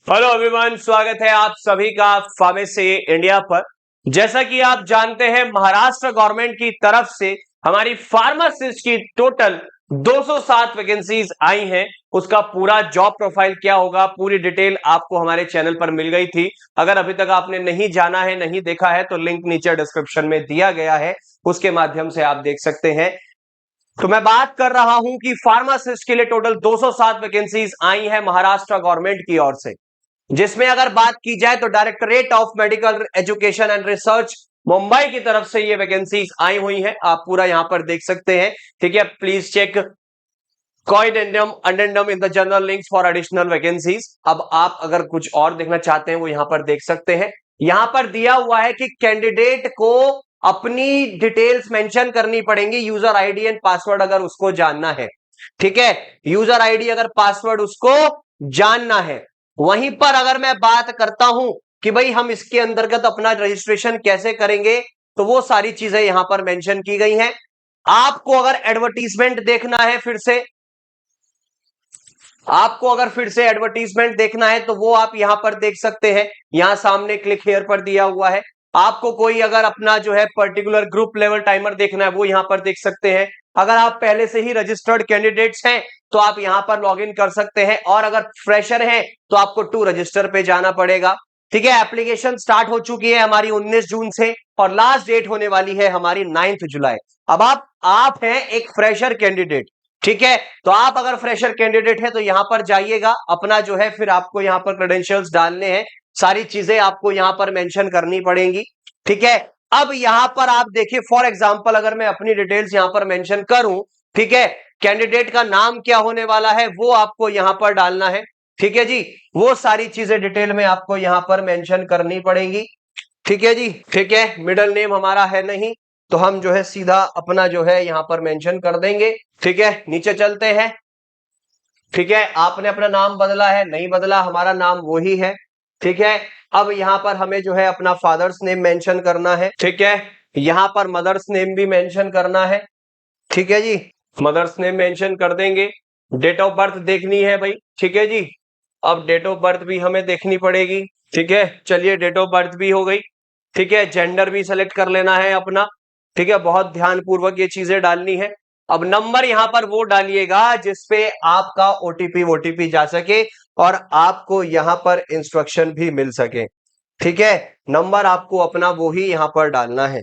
Hello everyone, स्वागत है आप सभी का फार्मेसी इंडिया पर। जैसा कि आप जानते हैं, महाराष्ट्र गवर्नमेंट की तरफ से हमारी फार्मासिस्ट की टोटल 207 वैकेंसीज आई हैं। उसका पूरा जॉब प्रोफाइल क्या होगा, पूरी डिटेल आपको हमारे चैनल पर मिल गई थी। अगर अभी तक आपने नहीं जाना है, नहीं देखा है, तो लिंक नीचे डिस्क्रिप्शन में दिया गया है, उसके माध्यम से आप देख सकते हैं। तो मैं बात कर रहा हूं कि फार्मासिस्ट के लिए टोटल 207 वैकेंसीज आई हैं महाराष्ट्र गवर्नमेंट की ओर से, जिसमें अगर बात की जाए तो directorate of medical education and research Mumbai की तरफ से ये वैकेंसीज आई हुई हैं। आप पूरा यहां पर देख सकते हैं। ठीक है, please check corrigendum addendum in the general links for additional vacancies. अब आप अगर कुछ और देखना चाहते हैं वो यहां पर देख सकते हैं। यहां पर दिया हुआ है कि कैंडिडेट को अपनी डिटेल्स मेंशन करनी पड़ेंगी, यूजर आईडी एंड पासवर्ड अगर उसको जानना है। ठीक है, यूजर आईडी अगर पासवर्ड उसको जानना है। वहीं पर अगर मैं बात करता हूं कि भाई हम इसके अंतर्गत अपना रजिस्ट्रेशन कैसे करेंगे, तो वो सारी चीजें यहां पर मेंशन की गई हैं। आपको अगर एडवर्टीजमेंट देखना है, आपको अगर फिर से एडवर्टीजमेंट देखना है तो वो आप यहां पर देख सकते हैं। यहां सामने क्लिक हियर पर दिया हुआ है। आपको कोई अगर अपना जो है पर्टिकुलर ग्रुप लेवल टाइमर देखना है, वो यहां पर देख सकते हैं। अगर आप पहले से ही रजिस्टर्ड कैंडिडेट्स हैं तो आप यहां पर लॉग इन कर सकते हैं, और अगर फ्रेशर हैं तो आपको टू रजिस्टर पे जाना पड़ेगा। ठीक है, एप्लीकेशन स्टार्ट हो चुकी है हमारी 19 जून से, और लास्ट डेट होने वाली है हमारी 9 जुलाई। अब आप हैं एक फ्रेशर कैंडिडेट। ठीक है, तो आप अगर फ्रेशर कैंडिडेट है तो यहां पर जाइएगा, अपना जो है फिर आपको यहां पर क्रेडेंशियल्स डालने हैं, सारी चीजें आपको यहां पर मेंशन करनी पड़ेंगी। ठीक है, अब यहां पर आप देखिए, फॉर एग्जांपल अगर मैं अपनी डिटेल्स यहां पर मेंशन करूं, ठीक है, कैंडिडेट का नाम क्या होने वाला है वो आपको यहां पर डालना है। ठीक है जी, वो सारी चीजें डिटेल में आपको यहां पर मेंशन करनी पड़ेंगी। ठीक है जी, ठीक है, मिडिल नेम हमारा है नहीं, तो हम जो है सीधा अपना जो है यहां पर मेंशन कर देंगे। ठीक है, नीचे चलते हैं। ठीक है, आपने अपना नाम बदला है, नहीं बदला, हमारा नाम वही है। ठीक है, अब यहां पर हमें जो है अपना फादर्स नेम मेंशन करना है। ठीक है, यहां पर मदर्स नेम भी मेंशन करना है। ठीक है जी, मदर्स नेम मेंशन कर देंगे। डेट ऑफ बर्थ देखनी है भाई। ठीक है जी, अब डेट ऑफ बर्थ भी हमें देखनी पड़ेगी। ठीक है, चलिए डेट ऑफ बर्थ भी हो गई। ठीक है, जेंडर भी सेलेक्ट कर लेना है अपना। ठीक है, बहुत ध्यान पूर्वक ये चीजें डालनी है। अब नंबर यहां पर वो डालिएगा जिसपे आपका ओटीपी वोटीपी जा सके और आपको यहां पर इंस्ट्रक्शन भी मिल सके। ठीक है, नंबर आपको अपना वो ही यहां पर डालना है।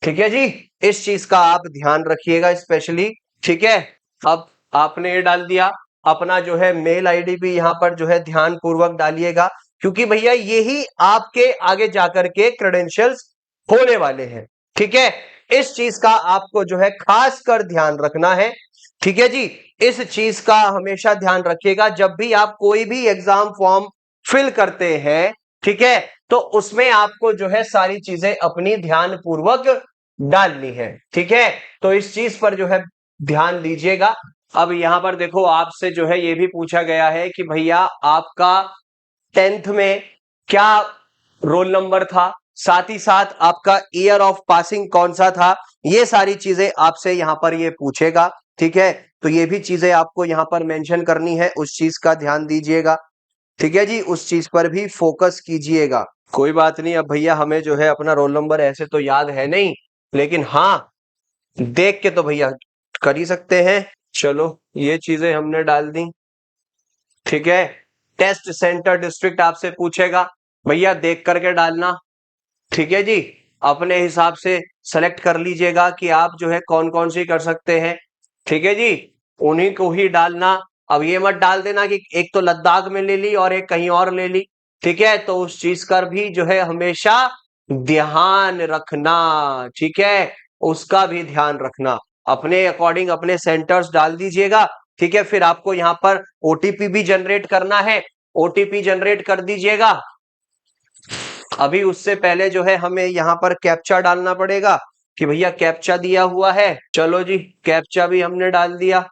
ठीक है जी, इस चीज का आप ध्यान रखिएगा स्पेशली। ठीक है, अब आपने ये डाल दिया, अपना जो है मेल आईडी भी यहां पर जो है ध्यान पूर्वक डालिएगा, क्योंकि भैया यही आपके आगे जाकर के क्रेडेंशियल्स होने वाले हैं। ठीक है, इस चीज का आपको जो है खास कर ध्यान रखना है। ठीक है जी, इस चीज का हमेशा ध्यान रखिएगा जब भी आप कोई भी एग्जाम फॉर्म फिल करते हैं। ठीक है, तो उसमें आपको जो है सारी चीजें अपनी ध्यान पूर्वक डालनी है। ठीक है, तो इस चीज पर जो है ध्यान दीजिएगा। अब यहां पर देखो, आपसे जो है ये भी पूछा गया है कि भैया आपका 10th में क्या रोल नंबर था, साथ ही साथ आपका ईयर ऑफ पासिंग कौन सा था। ये सारी चीजें आपसे यहां पर ये पूछेगा। ठीक है, तो ये भी चीजें आपको यहां पर मेंशन करनी है, उस चीज का ध्यान दीजिएगा। ठीक है जी, उस चीज पर भी फोकस कीजिएगा। कोई बात नहीं, अब भैया हमें जो है अपना रोल नंबर ऐसे तो याद है नहीं, लेकिन हाँ देख के तो भैया कर ही सकते हैं। चलो, ये चीजें हमने डाल दी। ठीक है, टेस्ट सेंटर डिस्ट्रिक्ट आपसे पूछेगा, भैया देख करके डालना। ठीक है जी, अपने हिसाब से सेलेक्ट कर लीजिएगा कि आप जो है कौन कौन सी कर सकते हैं। ठीक है जी, उन्हीं को ही डालना। अब ये मत डाल देना कि एक तो लद्दाख में ले ली और एक कहीं और ले ली। ठीक है, तो उस चीज का भी जो है हमेशा ध्यान रखना। ठीक है, उसका भी ध्यान रखना, अपने अकॉर्डिंग अपने सेंटर्स डाल दीजिएगा। ठीक है, फिर आपको यहां पर ओटीपी भी जनरेट करना है, ओटीपी जनरेट कर दीजिएगा। अभी उससे पहले जो है हमें यहां पर कैप्चा डालना पड़ेगा कि भैया कैप्चा दिया हुआ है। चलो जी, कैप्चा भी हमने डाल दिया,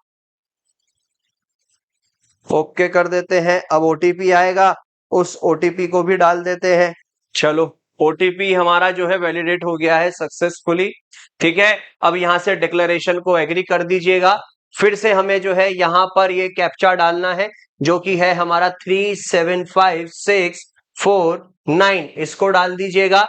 ओके कर देते हैं। अब ओटीपी आएगा, उस ओटीपी को भी डाल देते हैं। चलो, ओटीपी हमारा जो है वैलिडेट हो गया है सक्सेसफुली। ठीक है, अब यहां से डिक्लेरेशन को एग्री कर दीजिएगा। फिर से हमें जो है यहां पर ये कैप्चा डालना है। जो कि है हमारा 375649, इसको डाल दीजिएगा।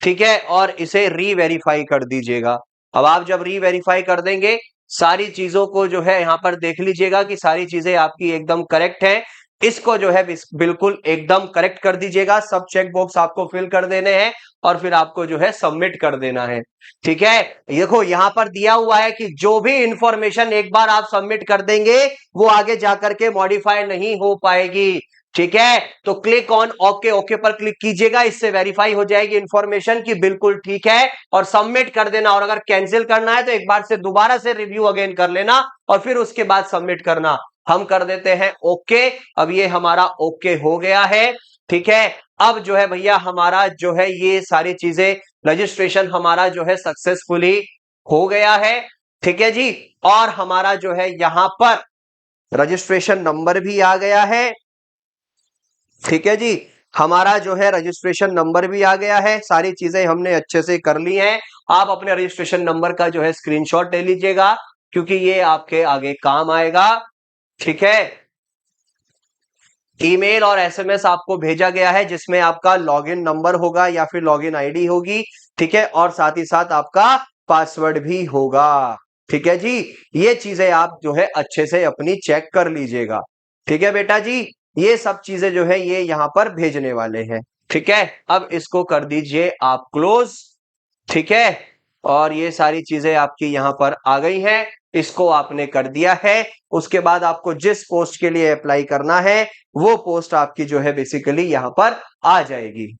ठीक है, और इसे री-वेरीफाई कर दीजिएगा। अब आप जब री-वेरीफाई कर देंगे, सारी चीजों को जो है यहां पर देख लीजिएगा कि सारी चीजें आपकी एकदम करेक्ट है। इसको जो है बिल्कुल एकदम करेक्ट कर दीजिएगा। सब चेक बॉक्स आपको फिल कर देने हैं और फिर आपको जो है सबमिट कर देना है। ठीक है, देखो यहां पर दिया हुआ है कि जो भी इंफॉर्मेशन एक बार आप सबमिट कर देंगे वो आगे जाकर के मॉडिफाई नहीं हो पाएगी। ठीक है, तो क्लिक ऑन ओके, ओके पर क्लिक कीजिएगा। इससे वेरीफाई हो जाएगी इंफॉर्मेशन की बिल्कुल ठीक है, और सबमिट कर देना। और अगर कैंसिल करना है तो एक बार से दोबारा से रिव्यू अगेन कर लेना और फिर उसके बाद सबमिट करना। हम कर देते हैं ओके। अब ये हमारा ओके हो गया है। ठीक है, अब जो है भैया हमारा जो है ये सारी चीजें, रजिस्ट्रेशन हमारा जो है सक्सेसफुली हो गया है। ठीक है जी, और हमारा जो है यहां पर रजिस्ट्रेशन नंबर भी आ गया है। ठीक है जी, हमारा जो है रजिस्ट्रेशन नंबर भी आ गया है। सारी चीजें हमने अच्छे से कर ली हैं। आप अपने रजिस्ट्रेशन नंबर का जो है स्क्रीनशॉट ले लीजिएगा, क्योंकि ये आपके आगे काम आएगा। ठीक है, ईमेल और एसएमएस आपको भेजा गया है जिसमें आपका लॉगिन नंबर होगा या फिर लॉगिन आईडी होगी। ठीक है, और साथ ही साथ आपका पासवर्ड भी होगा। ठीक है जी, ये चीजें आप जो है अच्छे से अपनी चेक कर लीजिएगा। ठीक है बेटा जी, ये सब चीजें जो है ये यहां पर भेजने वाले हैं। ठीक है, अब इसको कर दीजिए आप क्लोज। ठीक है, और ये सारी चीजें आपकी यहां पर आ गई हैं। इसको आपने कर दिया है। उसके बाद आपको जिस पोस्ट के लिए अप्लाई करना है वो पोस्ट आपकी जो है बेसिकली यहां पर आ जाएगी।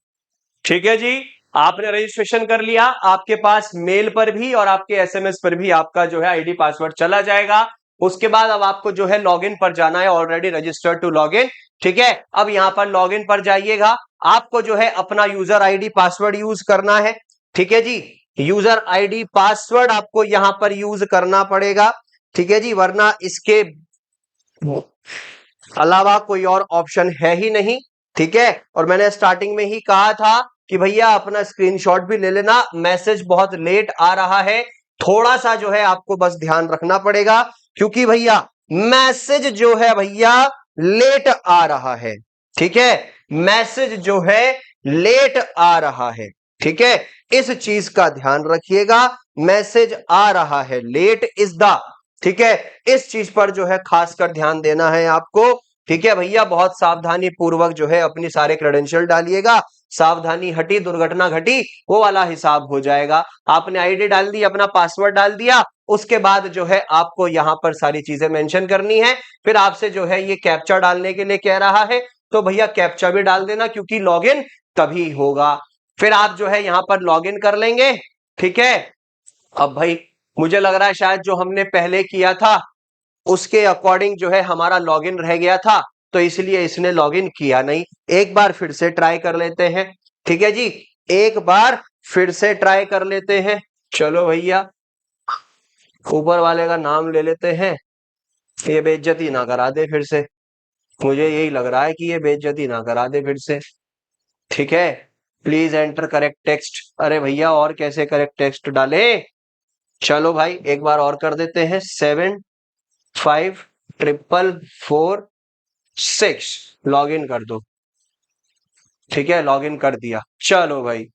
ठीक है जी, आपने रजिस्ट्रेशन कर लिया। आपके पास मेल पर भी और आपके एसएमएस पर भी आपका जो है आईडी पासवर्ड चला जाएगा। उसके बाद अब आपको जो है लॉगिन पर जाना है, ऑलरेडी रजिस्टर्ड टू लॉगिन। ठीक है, अब यहां पर लॉगिन पर जाइएगा। आपको जो है अपना यूजर आईडी पासवर्ड यूज करना है। ठीक है जी, यूजर आईडी पासवर्ड आपको यहां पर यूज करना पड़ेगा। ठीक है जी, वरना इसके अलावा कोई और ऑप्शन है ही नहीं। ठीक है, और मैंने स्टार्टिंग में ही कहा था कि भैया अपना स्क्रीनशॉट भी ले लेना। मैसेज बहुत लेट आ रहा है, थोड़ा सा जो है आपको बस ध्यान रखना पड़ेगा, क्योंकि भैया मैसेज जो है भैया लेट आ रहा है। ठीक है, मैसेज जो है लेट आ रहा है। ठीक है, इस चीज का ध्यान रखिएगा। मैसेज आ रहा है, लेट इज द। ठीक है, इस चीज पर जो है खासकर ध्यान देना है आपको। ठीक है भैया, बहुत सावधानी पूर्वक जो है अपनी सारे क्रेडेंशियल डालिएगा। सावधानी हटी दुर्घटना घटी, वो वाला हिसाब हो जाएगा। आपने आईडी डाल दी, अपना पासवर्ड डाल दिया, उसके बाद जो है आपको यहां पर सारी चीजें मेंशन करनी है। फिर आपसे जो है ये कैप्चा डालने के लिए कह रहा है, तो भैया कैप्चा भी डाल देना, क्योंकि लॉगिन तभी होगा। फिर आप जो है यहां पर लॉगिन कर लेंगे। ठीक है, अब भाई मुझे लग रहा है शायद जो हमने पहले किया था उसके अकॉर्डिंग जो है हमारा लॉगिन रह गया था, तो इसलिए इसने लॉगिन किया नहीं। एक बार फिर से ट्राई कर लेते हैं। ठीक है जी, एक बार फिर से ट्राई कर लेते हैं। चलो भैया, ऊपर वाले का नाम ले लेते हैं, ये बेइज्जती ना करा दे फिर से। मुझे यही लग रहा है कि ये बेइज्जती ना करा दे फिर से। ठीक है, प्लीज एंटर करेक्ट टेक्स्ट। अरे भैया, और कैसे करेक्ट टेक्स्ट डाले। चलो भाई, एक बार और कर देते हैं। 75446 लॉग इन कर दो। ठीक है, लॉग इन कर दिया। चलो भाई,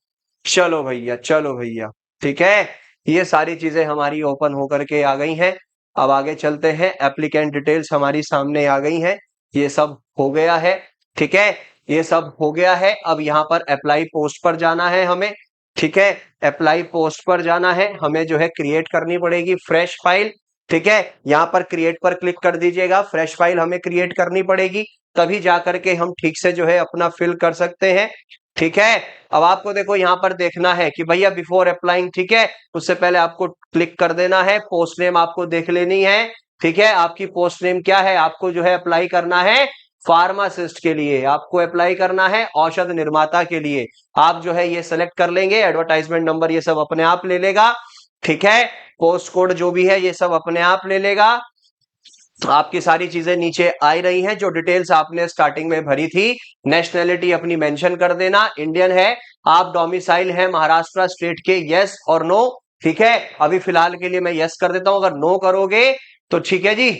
चलो भैया, चलो भैया। ठीक है, ये सारी चीजें हमारी ओपन होकर के आ गई हैं। अब आगे चलते हैं। एप्लीकेंट डिटेल्स हमारी सामने आ गई हैं, ये सब हो गया है। ठीक है, ये सब हो गया है। अब यहाँ पर अप्लाई पोस्ट पर जाना है हमें। ठीक है, अप्लाई पोस्ट पर जाना है हमें, जो है क्रिएट करनी पड़ेगी फ्रेश फाइल। ठीक है, यहाँ पर क्रिएट पर क्लिक कर दीजिएगा। फ्रेश फाइल हमें क्रिएट करनी पड़ेगी, तभी जाकर के हम ठीक से जो है अपना फिल कर सकते हैं। ठीक है, अब आपको देखो यहाँ पर देखना है कि भैया बिफोर अप्लाइंग, ठीक है, उससे पहले आपको क्लिक कर देना है। पोस्ट नेम आपको देख लेनी है। ठीक है, आपकी पोस्ट नेम क्या है, आपको जो है अप्लाई करना है फार्मासिस्ट के लिए, आपको अप्लाई करना है औषध निर्माता के लिए। आप जो है ये सेलेक्ट कर लेंगे। एडवर्टाइजमेंट नंबर ये सब अपने आप ले लेगा। ठीक है, पोस्ट कोड जो भी है ये सब अपने आप ले लेगा। आपकी सारी चीजें नीचे आ रही हैं, जो डिटेल्स आपने स्टार्टिंग में भरी थी। नेशनैलिटी अपनी मेंशन कर देना, इंडियन है। आप डोमिसाइल है महाराष्ट्र स्टेट के, यस और नो। ठीक है, अभी फिलहाल के लिए मैं यस कर देता हूं, अगर नो करोगे तो ठीक है जी,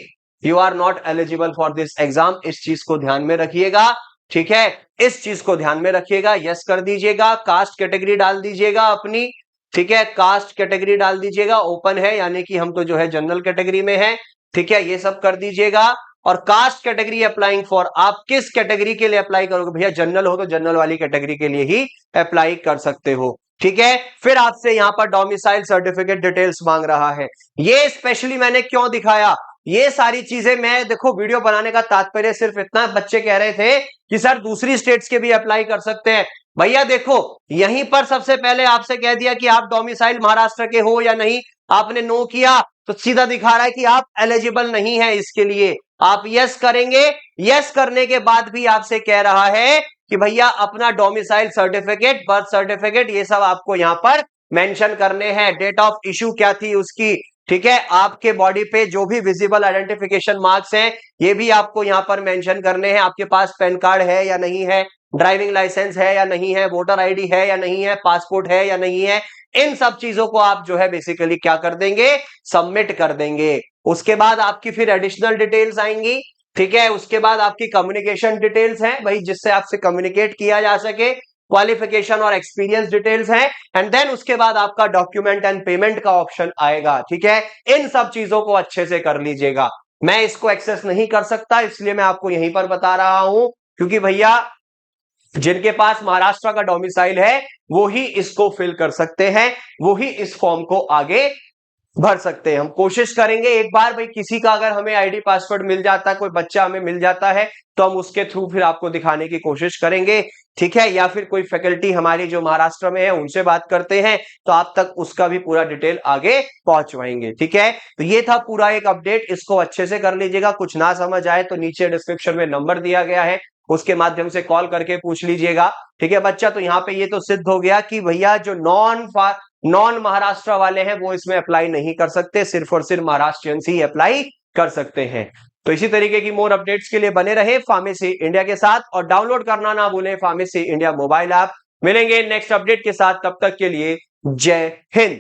you are not eligible for this exam. इस चीज को ध्यान में रखिएगा, ठीक है, इस चीज को ध्यान में रखिएगा। यस कर दीजिएगा, कास्ट कैटेगरी डाल दीजिएगा अपनी, ठीक है, कास्ट कैटेगरी डाल दीजिएगा, ओपन है यानी कि हम तो जो है जनरल कैटेगरी में है, ठीक है, ये सब कर दीजिएगा। और कास्ट कैटेगरी अप्लाइंग फॉर, आप किस कैटेगरी के लिए अप्लाई करोगे भैया? जनरल हो तो जनरल वाली कैटेगरी के लिए ही अप्लाई कर सकते हो, ठीक है। फिर आपसे यहां पर डोमिसाइल सर्टिफिकेट डिटेल्स मांग रहा है। ये स्पेशली मैंने क्यों दिखाया, ये सारी चीजें मैं, देखो वीडियो बनाने का तात्पर्य सिर्फ इतना, बच्चे कह रहे थे कि सर दूसरी स्टेट्स के भी अप्लाई कर सकते हैं। भैया देखो, यहीं पर सबसे पहले आपसे कह दिया कि आप डोमिसाइल महाराष्ट्र के हो या नहीं, आपने नो किया तो सीधा दिखा रहा है कि आप एलिजिबल नहीं है इसके लिए। आप यस करेंगे, यस करने के बाद भी आपसे कह रहा है कि भैया अपना डोमिसाइल सर्टिफिकेट, बर्थ सर्टिफिकेट, ये सब आपको यहां पर मेंशन करने हैं। डेट ऑफ इशू क्या थी उसकी, ठीक है, आपके बॉडी पे जो भी विजिबल आइडेंटिफिकेशन मार्क्स हैं ये भी आपको यहां पर मेंशन करने हैं। आपके पास पैन कार्ड है या नहीं है, ड्राइविंग लाइसेंस है या नहीं है, वोटर आईडी है या नहीं है, पासपोर्ट है या नहीं है, इन सब चीजों को आप जो है बेसिकली क्या कर देंगे, सबमिट कर देंगे। उसके बाद आपकी फिर एडिशनल डिटेल्स आएंगी, ठीक है, उसके बाद आपकी कम्युनिकेशन डिटेल्स हैं भाई, जिससे आपसे कम्युनिकेट किया जा सके, क्वालिफिकेशन और एक्सपीरियंस डिटेल्स हैं, एंड देन उसके बाद आपका डॉक्यूमेंट एंड पेमेंट का ऑप्शन आएगा, ठीक है। इन सब चीजों को अच्छे से कर लीजिएगा। मैं इसको एक्सेस नहीं कर सकता, इसलिए मैं आपको यहीं पर बता रहा हूं, क्योंकि भैया जिनके पास महाराष्ट्र का डोमिसाइल है वो ही इसको फिल कर सकते हैं, वो ही इस फॉर्म को आगे भर सकते हैं। हम कोशिश करेंगे एक बार भाई, किसी का अगर हमें आईडी पासवर्ड मिल जाता है, कोई बच्चा हमें मिल जाता है तो हम उसके थ्रू फिर आपको दिखाने की कोशिश करेंगे, ठीक है, या फिर कोई फैकल्टी हमारी जो महाराष्ट्र में है उनसे बात करते हैं तो आप तक उसका भी पूरा डिटेल आगे पहुंचवाएंगे, ठीक है। तो ये था पूरा एक अपडेट, इसको अच्छे से कर लीजिएगा। कुछ ना समझ आए तो नीचे डिस्क्रिप्शन में नंबर दिया गया है, उसके माध्यम से कॉल करके पूछ लीजिएगा, ठीक है बच्चा। तो यहाँ पे ये तो सिद्ध हो गया कि भैया जो नॉन महाराष्ट्र वाले हैं वो इसमें अप्लाई नहीं कर सकते, सिर्फ और सिर्फ महाराष्ट्रियंस ही अप्लाई कर सकते हैं। तो इसी तरीके की मोर अपडेट्स के लिए बने रहे फार्मेसी इंडिया के साथ, और डाउनलोड करना ना भूलें फार्मेसी इंडिया मोबाइल ऐप। मिलेंगे नेक्स्ट अपडेट के साथ, तब तक के लिए जय हिंद।